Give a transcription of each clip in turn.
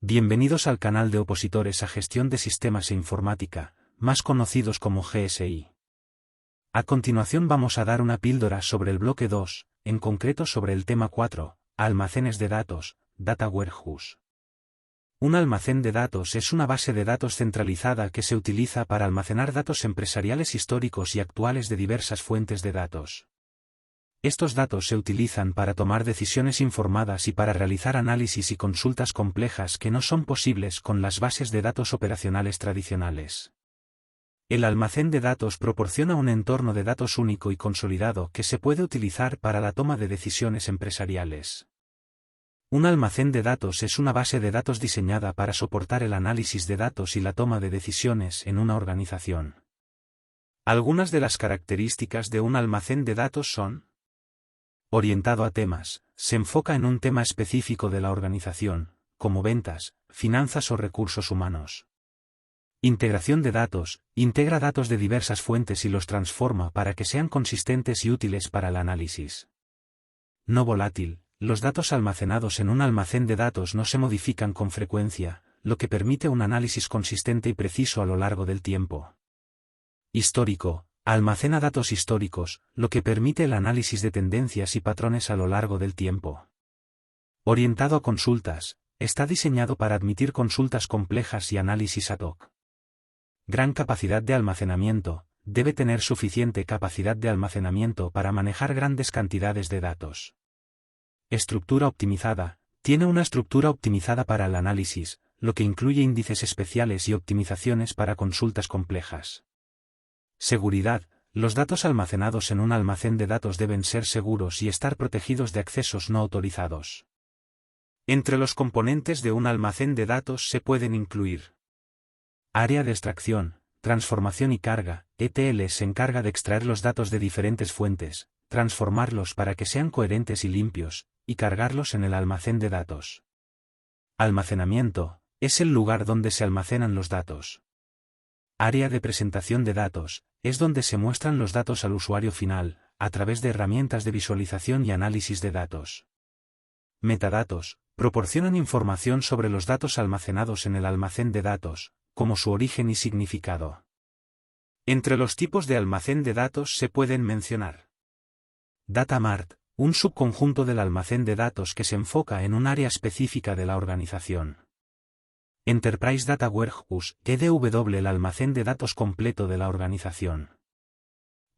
Bienvenidos al canal de opositores a Gestión de Sistemas e Informática, más conocidos como GSI. A continuación vamos a dar una píldora sobre el bloque 2, en concreto sobre el tema 4, almacenes de datos, Data Warehouse. Un almacén de datos es una base de datos centralizada que se utiliza para almacenar datos empresariales históricos y actuales de diversas fuentes de datos. Estos datos se utilizan para tomar decisiones informadas y para realizar análisis y consultas complejas que no son posibles con las bases de datos operacionales tradicionales. El almacén de datos proporciona un entorno de datos único y consolidado que se puede utilizar para la toma de decisiones empresariales. Un almacén de datos es una base de datos diseñada para soportar el análisis de datos y la toma de decisiones en una organización. Algunas de las características de un almacén de datos son: orientado a temas, se enfoca en un tema específico de la organización, como ventas, finanzas o recursos humanos. Integración de datos, integra datos de diversas fuentes y los transforma para que sean consistentes y útiles para el análisis. No volátil, los datos almacenados en un almacén de datos no se modifican con frecuencia, lo que permite un análisis consistente y preciso a lo largo del tiempo. Histórico, almacena datos históricos, lo que permite el análisis de tendencias y patrones a lo largo del tiempo. Orientado a consultas, está diseñado para admitir consultas complejas y análisis ad hoc. Gran capacidad de almacenamiento, debe tener suficiente capacidad de almacenamiento para manejar grandes cantidades de datos. Estructura optimizada, tiene una estructura optimizada para el análisis, lo que incluye índices especiales y optimizaciones para consultas complejas. Seguridad, los datos almacenados en un almacén de datos deben ser seguros y estar protegidos de accesos no autorizados. Entre los componentes de un almacén de datos se pueden incluir: área de extracción, transformación y carga. ETL se encarga de extraer los datos de diferentes fuentes, transformarlos para que sean coherentes y limpios, y cargarlos en el almacén de datos. Almacenamiento, es el lugar donde se almacenan los datos. Área de presentación de datos, es donde se muestran los datos al usuario final, a través de herramientas de visualización y análisis de datos. Metadatos, proporcionan información sobre los datos almacenados en el almacén de datos, como su origen y significado. Entre los tipos de almacén de datos se pueden mencionar: Data Mart, un subconjunto del almacén de datos que se enfoca en un área específica de la organización. Enterprise Data Warehouse, EDW, el almacén de datos completo de la organización.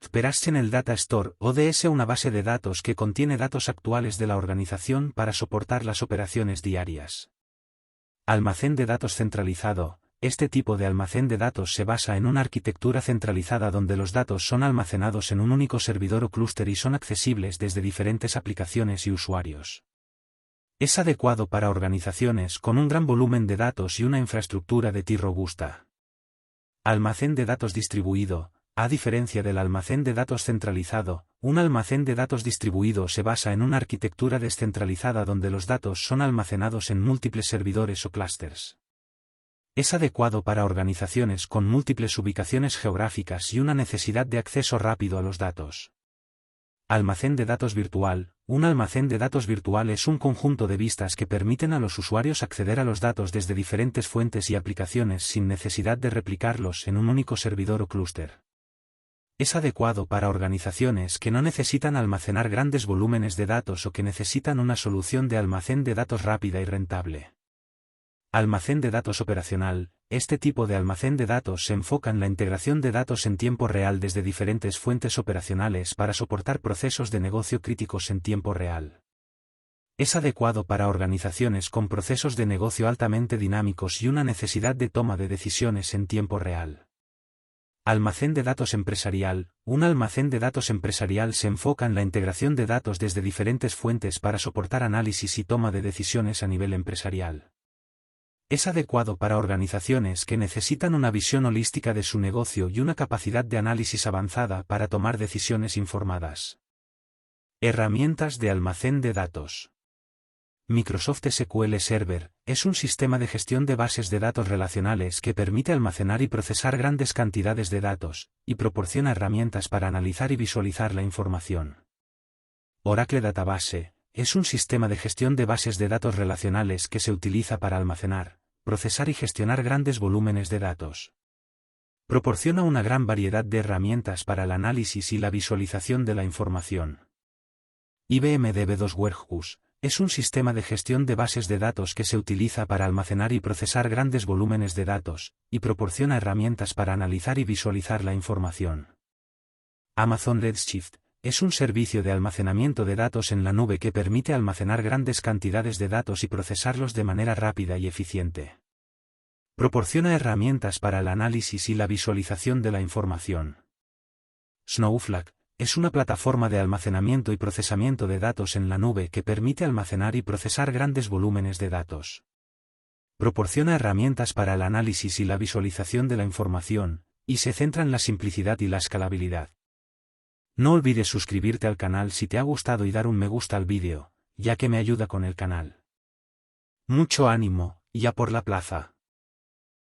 Operational Data Store, ODS, una base de datos que contiene datos actuales de la organización para soportar las operaciones diarias. Almacén de datos centralizado, este tipo de almacén de datos se basa en una arquitectura centralizada donde los datos son almacenados en un único servidor o clúster y son accesibles desde diferentes aplicaciones y usuarios. Es adecuado para organizaciones con un gran volumen de datos y una infraestructura de TI robusta. Almacén de datos distribuido, a diferencia del almacén de datos centralizado, un almacén de datos distribuido se basa en una arquitectura descentralizada donde los datos son almacenados en múltiples servidores o clústeres. Es adecuado para organizaciones con múltiples ubicaciones geográficas y una necesidad de acceso rápido a los datos. Almacén de datos virtual, un almacén de datos virtual es un conjunto de vistas que permiten a los usuarios acceder a los datos desde diferentes fuentes y aplicaciones sin necesidad de replicarlos en un único servidor o clúster. Es adecuado para organizaciones que no necesitan almacenar grandes volúmenes de datos o que necesitan una solución de almacén de datos rápida y rentable. Almacén de datos operacional, este tipo de almacén de datos se enfoca en la integración de datos en tiempo real desde diferentes fuentes operacionales para soportar procesos de negocio críticos en tiempo real. Es adecuado para organizaciones con procesos de negocio altamente dinámicos y una necesidad de toma de decisiones en tiempo real. Almacén de datos empresarial, un almacén de datos empresarial se enfoca en la integración de datos desde diferentes fuentes para soportar análisis y toma de decisiones a nivel empresarial. Es adecuado para organizaciones que necesitan una visión holística de su negocio y una capacidad de análisis avanzada para tomar decisiones informadas. Herramientas de almacén de datos. Microsoft SQL Server es un sistema de gestión de bases de datos relacionales que permite almacenar y procesar grandes cantidades de datos, y proporciona herramientas para analizar y visualizar la información. Oracle Database es un sistema de gestión de bases de datos relacionales que se utiliza para almacenar, procesar y gestionar grandes volúmenes de datos. Proporciona una gran variedad de herramientas para el análisis y la visualización de la información. IBM DB2 Warehouse es un sistema de gestión de bases de datos que se utiliza para almacenar y procesar grandes volúmenes de datos, y proporciona herramientas para analizar y visualizar la información. Amazon Redshift es un servicio de almacenamiento de datos en la nube que permite almacenar grandes cantidades de datos y procesarlos de manera rápida y eficiente. Proporciona herramientas para el análisis y la visualización de la información. Snowflake es una plataforma de almacenamiento y procesamiento de datos en la nube que permite almacenar y procesar grandes volúmenes de datos. Proporciona herramientas para el análisis y la visualización de la información, y se centra en la simplicidad y la escalabilidad. No olvides suscribirte al canal si te ha gustado y dar un me gusta al vídeo, ya que me ayuda con el canal. Mucho ánimo, y a por la plaza.